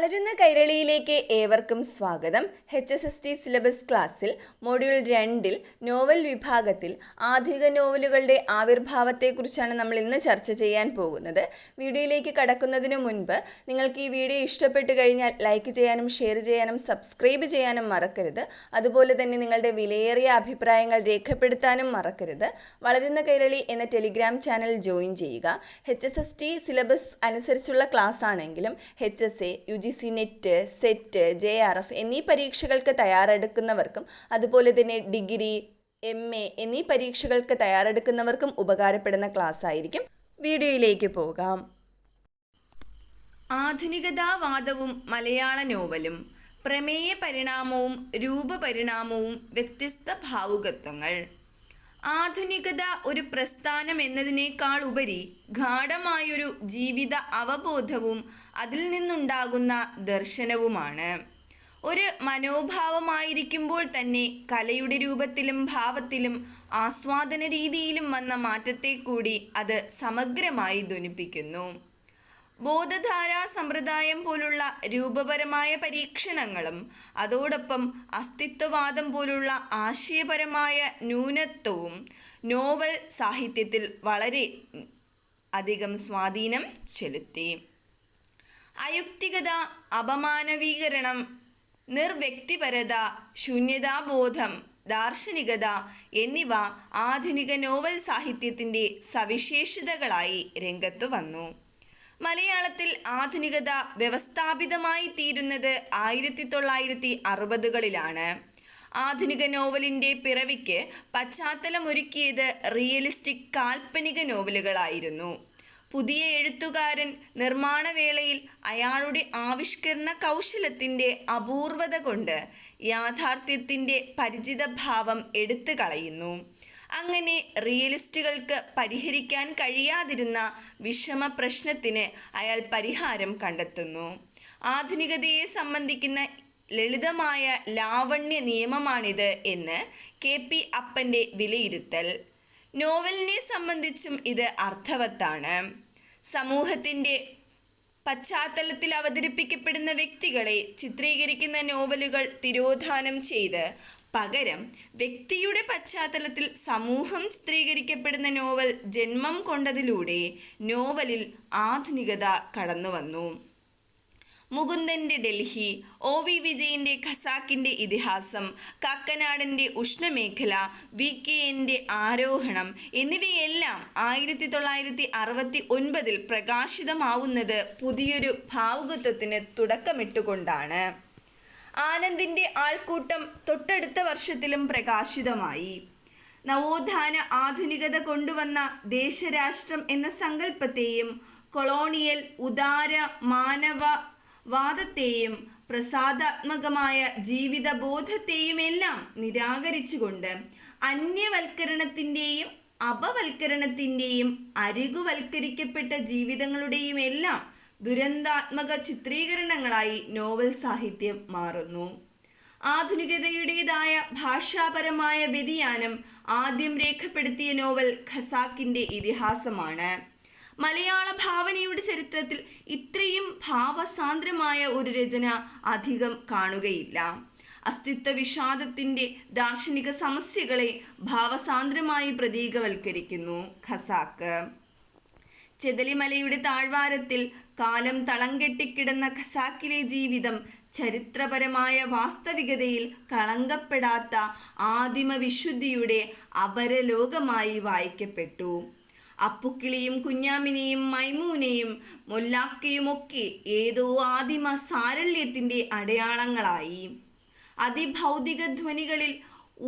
വളരുന്ന കൈരളിയിലേക്ക് ഏവർക്കും സ്വാഗതം. HSST സിലബസ് ക്ലാസ്സിൽ മൊഡ്യൂൾ 2-ൽ നോവൽ വിഭാഗത്തിൽ ആധുനിക നോവലുകളുടെ ആവിർഭാവത്തെക്കുറിച്ചാണ് നമ്മൾ ഇന്ന് ചർച്ച ചെയ്യാൻ പോകുന്നത്. വീഡിയോയിലേക്ക് കടക്കുന്നതിന് മുൻപ് നിങ്ങൾക്ക് ഈ വീഡിയോ ഇഷ്ടപ്പെട്ടു കഴിഞ്ഞാൽ ലൈക്ക് ചെയ്യാനും ഷെയർ ചെയ്യാനും സബ്സ്ക്രൈബ് ചെയ്യാനും മറക്കരുത്. അതുപോലെ തന്നെ നിങ്ങളുടെ വിലയേറിയ അഭിപ്രായങ്ങൾ രേഖപ്പെടുത്താനും മറക്കരുത്. വളരുന്ന കൈരളി എന്ന ടെലിഗ്രാം ചാനൽ ജോയിൻ ചെയ്യുക. HSST സിലബസ് അനുസരിച്ചുള്ള ക്ലാസ് ആണെങ്കിലും HSA, UGC net, set, JRF എന്നീ പരീക്ഷകൾക്ക് തയ്യാറെടുക്കുന്നവർക്കും അതുപോലെ തന്നെ ഡിഗ്രി, MA എന്നീ പരീക്ഷകൾക്ക് തയ്യാറെടുക്കുന്നവർക്കും ഉപകാരപ്പെടുന്ന ക്ലാസ് ആയിരിക്കും. വീഡിയോയിലേക്ക് പോകാം. ആധുനികതാവാദവും മലയാള നോവലും, പ്രമേയ പരിണാമവും രൂപപരിണാമവും, വ്യത്യസ്ത ഭാവുകത്വങ്ങൾ. ആധുനികത ഒരു പ്രസ്ഥാനം എന്നതിനേക്കാൾ ഉപരി ഗാഢമായൊരു ജീവിത അവബോധവും അതിൽ നിന്നുണ്ടാകുന്ന ദർശനവുമാണ്. ഒരു മനോഭാവമായിരിക്കുമ്പോൾ തന്നെ കലയുടെ രൂപത്തിലും ഭാവത്തിലും ആസ്വാദന രീതിയിലും വന്ന മാറ്റത്തെ കൂടി അത് സമഗ്രമായി ധ്വനിപ്പിക്കുന്നു. ബോധധാരാ സമ്പ്രദായം പോലുള്ള രൂപപരമായ പരീക്ഷണങ്ങളും അതോടൊപ്പം അസ്തിത്വവാദം പോലുള്ള ആശയപരമായ ന്യൂനത്വവും നോവൽ സാഹിത്യത്തിൽ വളരെ അധികം സ്വാധീനം ചെലുത്തി. അയുക്തികത, അപമാനവീകരണം, നിർവ്യക്തിപരത, ശൂന്യതാബോധം, ദാർശനികത എന്നിവ ആധുനിക നോവൽ സാഹിത്യത്തിൻ്റെ സവിശേഷതകളായി രംഗത്തു വന്നു. മലയാളത്തിൽ ആധുനികത വ്യവസ്ഥാപിതമായി തീരുന്നത് 1960കളിലാണ്. ആധുനിക നോവലിൻ്റെ പിറവിക്ക് പശ്ചാത്തലമൊരുക്കിയത് റിയലിസ്റ്റിക് കാൽപ്പനിക നോവലുകളായിരുന്നു. പുതിയ എഴുത്തുകാരൻ നിർമ്മാണവേളയിൽ അയാളുടെ ആവിഷ്കരണ കൗശലത്തിൻ്റെ അപൂർവത കൊണ്ട് യാഥാർത്ഥ്യത്തിൻ്റെ പരിചിതഭാവം എടുത്തു കളയുന്നു. അങ്ങനെ റിയലിസ്റ്റുകൾക്ക് പരിഹരിക്കാൻ കഴിയാതിരുന്ന വിഷമ പ്രശ്നത്തിന് അയാൾ പരിഹാരം കണ്ടെത്തുന്നു. ആധുനികതയെ സംബന്ധിക്കുന്ന ലളിതമായ ലാവണ്യ നിയമമാണിത് എന്ന് KP അപ്പൻ്റെ വിലയിരുത്തൽ. നോവലിനെ സംബന്ധിച്ചും ഇത് അർത്ഥവത്താണ്. സമൂഹത്തിൻ്റെ പശ്ചാത്തലത്തിൽ അവതരിപ്പിക്കപ്പെടുന്ന വ്യക്തികളെ ചിത്രീകരിക്കുന്ന നോവലുകൾ തിരോധാനം ചെയ്ത് പകരം വ്യക്തിയുടെ പശ്ചാത്തലത്തിൽ സമൂഹം ചിത്രീകരിക്കപ്പെടുന്ന നോവൽ ജന്മം കൊണ്ടതിലൂടെ നോവലിൽ ആധുനികത കടന്നുവന്നു. മുകുന്ദൻ്റെ ഡൽഹി, OV വിജയൻ്റെ ഖസാക്കിൻ്റെ ഇതിഹാസം, കാക്കനാടൻ്റെ ഉഷ്ണമേഖല, VKൻ്റെ ആരോഹണം എന്നിവയെല്ലാം 1969 പ്രകാശിതമാവുന്നത് പുതിയൊരു ഭാവുകത്വത്തിന് തുടക്കമിട്ടുകൊണ്ടാണ്. ആനന്ദിൻ്റെ ആൾക്കൂട്ടം തൊട്ടടുത്ത വർഷത്തിലും പ്രകാശിതമായി. നവോത്ഥാന ആധുനികത കൊണ്ടുവന്ന ദേശരാഷ്ട്രം എന്ന സങ്കല്പത്തെയും കൊളോണിയൽ ഉദാര മാനവവാദത്തെയും പ്രസാദാത്മകമായ ജീവിതബോധത്തെയുമെല്ലാം നിരാകരിച്ചുകൊണ്ട് അന്യവൽക്കരണത്തിൻ്റെയും അപവൽക്കരണത്തിൻ്റെയും അരികുവൽക്കരിക്കപ്പെട്ട ജീവിതങ്ങളുടെയും എല്ലാം ദുരന്താത്മക ചിത്രീകരണങ്ങളായി നോവൽ സാഹിത്യം മാറുന്നു. ആധുനികതയുടേതായ ഭാഷാപരമായ വ്യതിയാനം ആദ്യം രേഖപ്പെടുത്തിയ നോവൽ ഖസാക്കിൻ്റെ ഇതിഹാസമാണ്. മലയാള ഭാവനയുടെ ചരിത്രത്തിൽ ഇത്രയും ഭാവസാന്ദ്രമായ ഒരു രചന അധികം കാണുകയില്ല. അസ്തിത്വ വിഷാദത്തിൻ്റെ ദാർശനിക സമസ്യകളെ ഭാവസാന്ദ്രമായി പ്രതീകവൽക്കരിക്കുന്നു ഖസാക്ക്. ചെതലിമലയുടെ താഴ്വാരത്തിൽ കാലം തളം കെട്ടിക്കിടന്ന ഖസാക്കിലെ ജീവിതം ചരിത്രപരമായ വാസ്തവികതയിൽ കളങ്കപ്പെടാത്ത ആദിമ വിശുദ്ധിയുടെ അപരലോകമായി വായിക്കപ്പെട്ടു. അപ്പുക്കിളിയും കുഞ്ഞാമിനെയും മൈമൂനെയും മൊല്ലാക്കയുമൊക്കെ ഏതോ ആദിമ സാരല്യത്തിൻ്റെ അടയാളങ്ങളായി. അതിഭൗതിക ധ്വനികളിൽ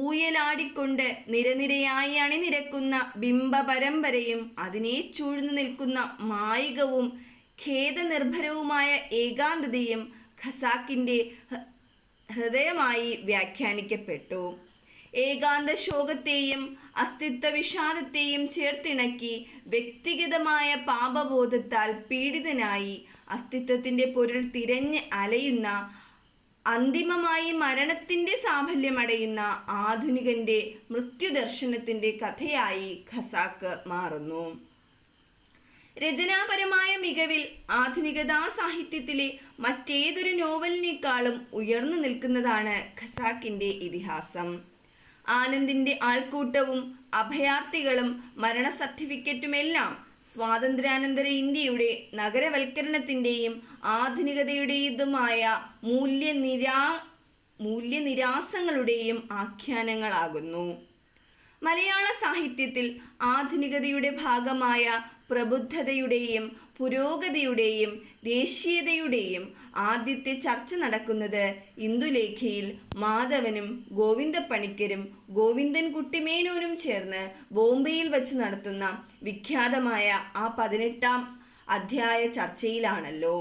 ഊയലാടിക്കൊണ്ട് നിരനിരയായി അണിനിരക്കുന്ന ബിംബപരമ്പരയും അതിനെ ചൂഴ്ന്നു നിൽക്കുന്ന മായികവും ഖേദനിർഭരവുമായ ഏകാന്തതയും ഖസാക്കിൻ്റെ ഹൃദയമായി വ്യാഖ്യാനിക്കപ്പെട്ടു. ഏകാന്ത ശോകത്തെയും അസ്തിത്വ വിഷാദത്തെയും ചേർത്തിണക്കി വ്യക്തിഗതമായ പാപബോധത്താൽ പീഡിതനായി അസ്തിത്വത്തിൻ്റെ പൊരുൾ തിരഞ്ഞ് അലയുന്ന, അന്തിമമായി മരണത്തിൻ്റെ സാഫല്യമടയുന്ന ആധുനികൻ്റെ മൃത്യുദർശനത്തിൻ്റെ കഥയായി ഖസാക്ക് മാറുന്നു. രചനാപരമായ മികവിൽ ആധുനികതാ സാഹിത്യത്തിലെ മറ്റേതൊരു നോവലിനേക്കാളും ഉയർന്നു നിൽക്കുന്നതാണ് ഖസാക്കിൻ്റെ ഇതിഹാസം. ആനന്ദിൻ്റെ ആൾക്കൂട്ടവും അഭയാർത്ഥികളും മരണ സർട്ടിഫിക്കറ്റുമെല്ലാം സ്വാതന്ത്ര്യാനന്തര ഇന്ത്യയുടെ നഗരവൽക്കരണത്തിൻ്റെയും ആധുനികതയുടേതുമായ മൂല്യനിരാസങ്ങളുടെയും ആഖ്യാനങ്ങളാകുന്നു. മലയാള സാഹിത്യത്തിൽ ആധുനികതയുടെ ഭാഗമായ പ്രബുദ്ധതയുടെയും പുരോഗതിയുടെയും ദേശീയതയുടെയും ആദ്യത്തെ ചർച്ച നടക്കുന്നത് ഇന്ദുലേഖയിൽ മാധവനും ഗോവിന്ദപ്പണിക്കരും ഗോവിന്ദൻകുട്ടി മേനോനും ചേർന്ന് ബോംബെയിൽ വച്ച് നടത്തുന്ന വിഖ്യാതമായ ആ 18-ാം അധ്യായ ചർച്ചയിലാണല്ലോ.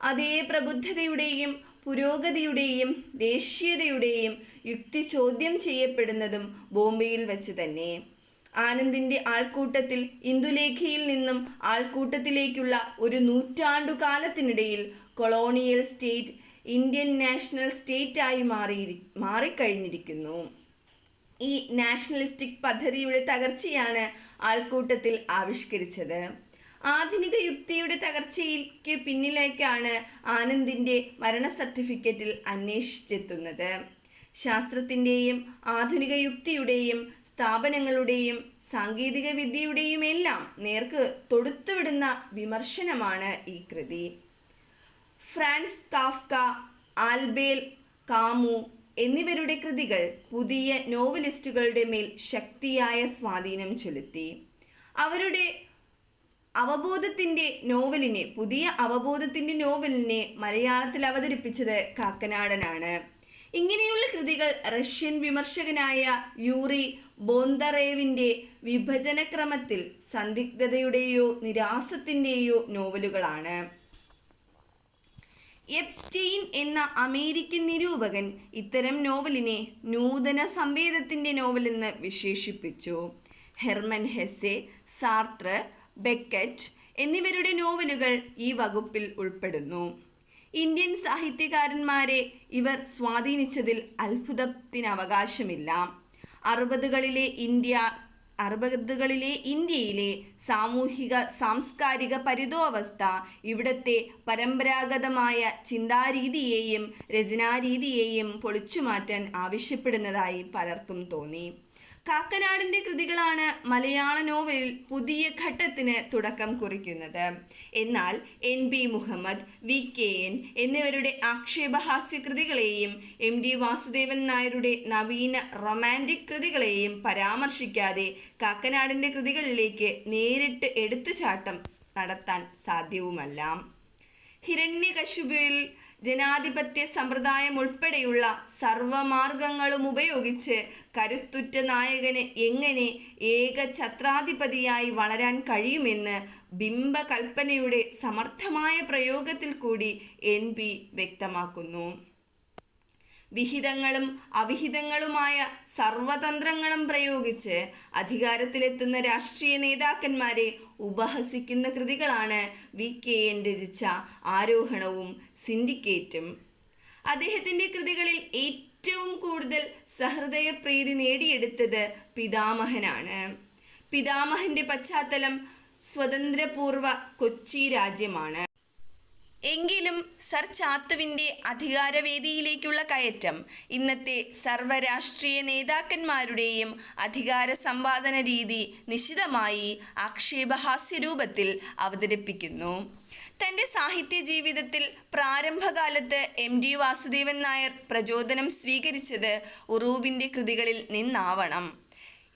അതേ പ്രബുദ്ധതയുടെയും പുരോഗതിയുടെയും ദേശീയതയുടെയും യുക്തി ചോദ്യം ചെയ്യപ്പെടുന്നതും ബോംബെയിൽ വച്ച് തന്നെ. ആനന്ദിൻ്റെ ആൾക്കൂട്ടത്തിൽ ഇന്ദുലേഖയിൽ നിന്നും ആൾക്കൂട്ടത്തിലേക്കുള്ള ഒരു നൂറ്റാണ്ടുകാലത്തിനിടയിൽ കൊളോണിയൽ സ്റ്റേറ്റ് ഇന്ത്യൻ നാഷണൽ സ്റ്റേറ്റായി മാറിക്കഴിഞ്ഞിരിക്കുന്നു. ഈ നാഷണലിസ്റ്റിക് പദ്ധതിയുടെ തകർച്ചയാണ് ആൾക്കൂട്ടത്തിൽ ആവിഷ്കരിച്ചത്. ആധുനിക യുക്തിയുടെ തകർച്ചയ്ക്ക് പിന്നിലേക്കാണ് ആനന്ദിൻ്റെ മരണ സർട്ടിഫിക്കറ്റിൽ അന്വേഷിച്ചെത്തുന്നത്. ശാസ്ത്രത്തിൻ്റെയും ആധുനിക യുക്തിയുടെയും സ്ഥാപനങ്ങളുടെയും സാങ്കേതിക വിദ്യയുടെയും എല്ലാം നേർക്ക് തൊടുത്തുവിടുന്ന വിമർശനമാണ് ഈ കൃതി. ഫ്രാൻസ് കാഫ്ക, ആൽബേൽ കാമു എന്നിവരുടെ കൃതികൾ പുതിയ നോവലിസ്റ്റുകളുടെ മേൽ ശക്തിയായ സ്വാധീനം ചെലുത്തി. അവരുടെ പുതിയ അവബോധത്തിൻ്റെ നോവലിനെ മലയാളത്തിൽ അവതരിപ്പിച്ചത് കാക്കനാടനാണ്. ഇങ്ങനെയുള്ള കൃതികൾ റഷ്യൻ വിമർശകനായ യൂറി ബോന്തറേവിൻ്റെ വിഭജനക്രമത്തിൽ സന്ദിഗ്ധതയുടെയോ നിരാസത്തിൻ്റെയോ നോവലുകളാണ്. എപ്സ്റ്റെയിൻ എന്ന അമേരിക്കൻ നിരൂപകൻ ഇത്തരം നോവലിനെ നൂതന സംവേദത്തിൻ്റെ നോവലെന്ന് വിശേഷിപ്പിച്ചു. ഹെർമൻ ഹെസ്സെ, സാർത്ര, ബെക്കറ്റ് എന്നിവരുടെ നോവലുകൾ ഈ വകുപ്പിൽ ഉൾപ്പെടുന്നു. ഇന്ത്യൻ സാഹിത്യകാരന്മാരെ ഇവർ സ്വാധീനിച്ചതിൽ അത്ഭുതത്തിനവകാശമില്ല. 60കളിലെ ഇന്ത്യയിലെ സാമൂഹിക സാംസ്കാരിക പരിതോവസ്ഥ ഇവിടത്തെ പരമ്പരാഗതമായ ചിന്താരീതിയെയും രചനാരീതിയെയും പൊളിച്ചുമാറ്റാൻ ആവശ്യപ്പെടുന്നതായി പലർക്കും തോന്നി. കാക്കനാടിൻ്റെ കൃതികളാണ് മലയാള നോവലിൽ പുതിയ ഘട്ടത്തിന് തുടക്കം കുറിക്കുന്നത്. എന്നാൽ NB മുഹമ്മദ്, VKN എന്നിവരുടെ ആക്ഷേപഹാസ്യ കൃതികളെയും MD വാസുദേവൻ നായരുടെ നവീന റൊമാൻറ്റിക് കൃതികളെയും പരാമർശിക്കാതെ കാക്കനാടിൻ്റെ കൃതികളിലേക്ക് നേരിട്ട് എടുത്തുചാട്ടം നടത്താൻ സാധ്യവുമല്ല. ഹിരണ്യകശിപുവിൽ ജനാധിപത്യ സമ്പ്രദായം ഉൾപ്പെടെയുള്ള സർവമാർഗങ്ങളും ഉപയോഗിച്ച് കരുത്തുറ്റ നായകന് എങ്ങനെ ഏകഛത്രാധിപതിയായി വളരാൻ കഴിയുമെന്ന് ബിംബകൽപ്പനയുടെ സമർത്ഥമായ പ്രയോഗത്തിൽ കൂടി NB വ്യക്തമാക്കുന്നു. വിഹിതങ്ങളും അവിഹിതങ്ങളുമായ സർവതന്ത്രങ്ങളും പ്രയോഗിച്ച് അധികാരത്തിലെത്തുന്ന രാഷ്ട്രീയ നേതാക്കന്മാരെ ഉപഹസിക്കുന്ന കൃതികളാണ് VKN രചിച്ച ആരോഹണവും സിൻഡിക്കേറ്റും. അദ്ദേഹത്തിൻ്റെ കൃതികളിൽ ഏറ്റവും കൂടുതൽ സഹൃദയപ്രീതി നേടിയെടുത്തത് പിതാമഹനാണ്. പിതാമഹൻ്റെ പശ്ചാത്തലം സ്വതന്ത്രപൂർവ കൊച്ചി രാജ്യമാണ്. എങ്കിലും സർ ചാത്തുവിൻ്റെ അധികാരവേദിയിലേക്കുള്ള കയറ്റം ഇന്നത്തെ സർവ്വരാഷ്ട്രീയ നേതാക്കന്മാരുടെയും അധികാര സമ്പാദന രീതി നിശിതമായി ആക്ഷേപഹാസ്യരൂപത്തിൽ അവതരിപ്പിക്കുന്നു. തൻ്റെ സാഹിത്യ ജീവിതത്തിൽ പ്രാരംഭകാലത്ത് MD വാസുദേവൻ നായർ പ്രചോദനം സ്വീകരിച്ചത് ഉറൂബിൻ്റെ കൃതികളിൽ നിന്നാവണം.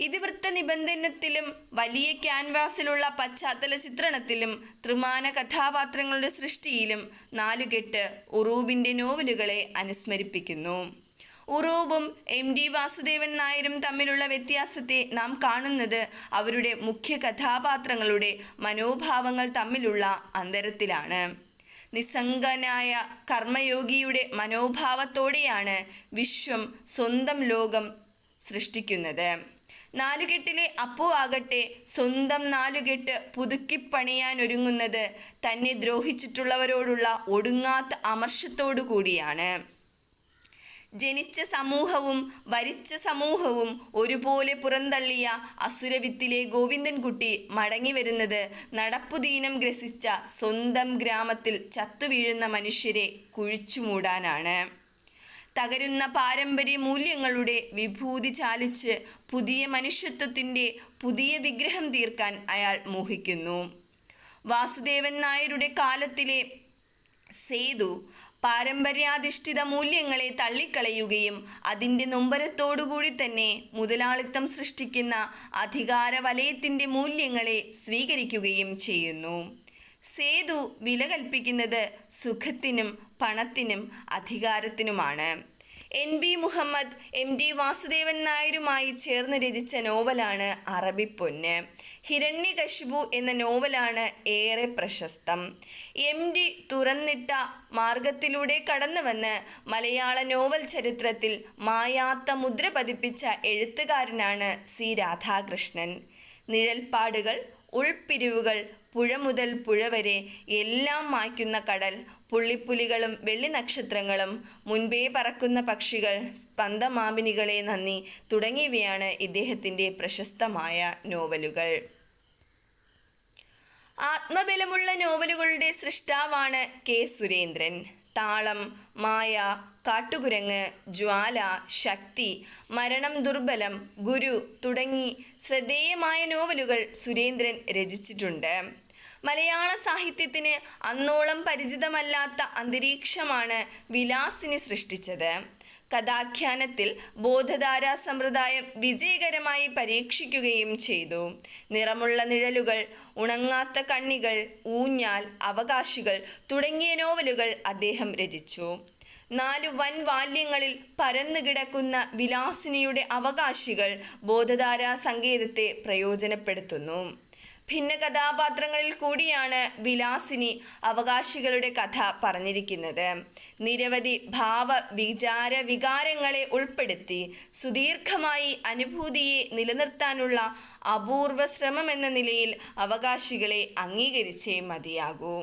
ഇതിവൃത്ത നിബന്ധനത്തിലും വലിയ ക്യാൻവാസിലുള്ള പശ്ചാത്തല ചിത്രണത്തിലും ത്രിമാന കഥാപാത്രങ്ങളുടെ സൃഷ്ടിയിലും നാലുകെട്ട് ഉറൂബിൻ്റെ നോവലുകളെ അനുസ്മരിപ്പിക്കുന്നു. ഉറൂബും MD വാസുദേവൻ നായരും തമ്മിലുള്ള വ്യത്യാസത്തെ നാം കാണുന്നത് അവരുടെ മുഖ്യ കഥാപാത്രങ്ങളുടെ മനോഭാവങ്ങൾ തമ്മിലുള്ള അന്തരത്തിലാണ്. നിസ്സംഗനായ കർമ്മയോഗിയുടെ മനോഭാവത്തോടെയാണ് വിശ്വം സ്വന്തം ലോകം സൃഷ്ടിക്കുന്നത്. നാലുകെട്ടിലെ അപ്പു ആകട്ടെ സ്വന്തം നാലുകെട്ട് പുതുക്കിപ്പണിയാനൊരുങ്ങുന്നത് തന്നെ ദ്രോഹിച്ചിട്ടുള്ളവരോടുള്ള ഒടുങ്ങാത്ത അമർഷത്തോടു കൂടിയാണ്. ജനിച്ച സമൂഹവും വരിച്ച സമൂഹവും ഒരുപോലെ പുറന്തള്ളിയ അസുരവിത്തിലെ ഗോവിന്ദൻകുട്ടി മടങ്ങി വരുന്നത് നടപ്പുദീനം ഗ്രസിച്ച സ്വന്തം ഗ്രാമത്തിൽ ചത്തുവീഴുന്ന മനുഷ്യരെ കുഴിച്ചുമൂടാനാണ്. തകരുന്ന പാരമ്പര്യ മൂല്യങ്ങളുടെ വിഭൂതി ചാലിച്ച് പുതിയ മനുഷ്യത്വത്തിൻ്റെ പുതിയ വിഗ്രഹം തീർക്കാൻ അയാൾ മോഹിക്കുന്നു. വാസുദേവൻ നായരുടെ കാലത്തിലെ സേതു പാരമ്പര്യാധിഷ്ഠിത മൂല്യങ്ങളെ തള്ളിക്കളയുകയും അതിൻ്റെ നൊമ്പരത്തോടുകൂടി തന്നെ മുതലാളിത്തം സൃഷ്ടിക്കുന്ന അധികാര വലയത്തിൻ്റെ മൂല്യങ്ങളെ സ്വീകരിക്കുകയും ചെയ്യുന്നു. സേതു വില കൽപ്പിക്കുന്നത് സുഖത്തിനും പണത്തിനും അധികാരത്തിനുമാണ്. NB മുഹമ്മദ് MD വാസുദേവൻ നായരുമായി ചേർന്ന് രചിച്ച നോവലാണ് അറബിപ്പൊന്ന്. ഹിരണ്യകശിപു എന്ന നോവലാണ് ഏറെ പ്രശസ്തം. MD തുറന്നിട്ട മാർഗത്തിലൂടെ കടന്നുവന്ന് മലയാള നോവൽ ചരിത്രത്തിൽ മായാത്ത മുദ്ര പതിപ്പിച്ച എഴുത്തുകാരനാണ് C രാധാകൃഷ്ണൻ. നിഴൽപ്പാടുകൾ, ഉൾപ്പിരിവുകൾ, പുഴ മുതൽ പുഴ വരെ എല്ലാം മായ്ക്കുന്ന കടൽ, പുള്ളിപ്പുലികളും വെള്ളിനക്ഷത്രങ്ങളും, മുൻപേ പറക്കുന്ന പക്ഷികൾ, സ്പന്ദമാപിനികളെ നന്ദി തുടങ്ങിയവയാണ് ഇദ്ദേഹത്തിൻ്റെ പ്രശസ്തമായ നോവലുകൾ. ആത്മബലമുള്ള നോവലുകളുടെ സൃഷ്ടാവാണ് K സുരേന്ദ്രൻ. താളം, മായ, കാട്ടുകുരങ്ങ്, ജ്വാല, ശക്തി, മരണം ദുർബലം, ഗുരു തുടങ്ങി ശ്രദ്ധേയമായ നോവലുകൾ സുരേന്ദ്രൻ രചിച്ചിട്ടുണ്ട്. മലയാള സാഹിത്യത്തിന് അന്നോളം പരിചിതമല്ലാത്ത അന്തരീക്ഷമാണ് വിലാസിനി സൃഷ്ടിച്ചത്. കഥാഖ്യാനത്തിൽ ബോധധാരാ സമ്പ്രദായം വിജയകരമായി പരീക്ഷിക്കുകയും ചെയ്തു. നിറമുള്ള നിഴലുകൾ, ഉണങ്ങാത്ത കണ്ണികൾ, ഊഞ്ഞാൽ, അവകാശികൾ തുടങ്ങിയ നോവലുകൾ അദ്ദേഹം രചിച്ചു. 4 വൻ വാല്യങ്ങളിൽ പരന്നുകിടക്കുന്ന വിലാസിനിയുടെ അവകാശികൾ ബോധധാരാ സങ്കേതത്തെ പ്രയോജനപ്പെടുത്തുന്നു. ഭിന്ന കഥാപാത്രങ്ങളിൽ കൂടിയാണ് വിലാസിനി അവകാശികളുടെ കഥ പറഞ്ഞിരിക്കുന്നത്. നിരവധി ഭാവ വിചാര വികാരങ്ങളെ ഉൾപ്പെടുത്തി സുദീർഘമായി അനുഭൂതിയെ നിലനിർത്താനുള്ള അപൂർവ ശ്രമമെന്ന നിലയിൽ അവകാശികളെ അംഗീകരിച്ചേ മതിയാകൂ.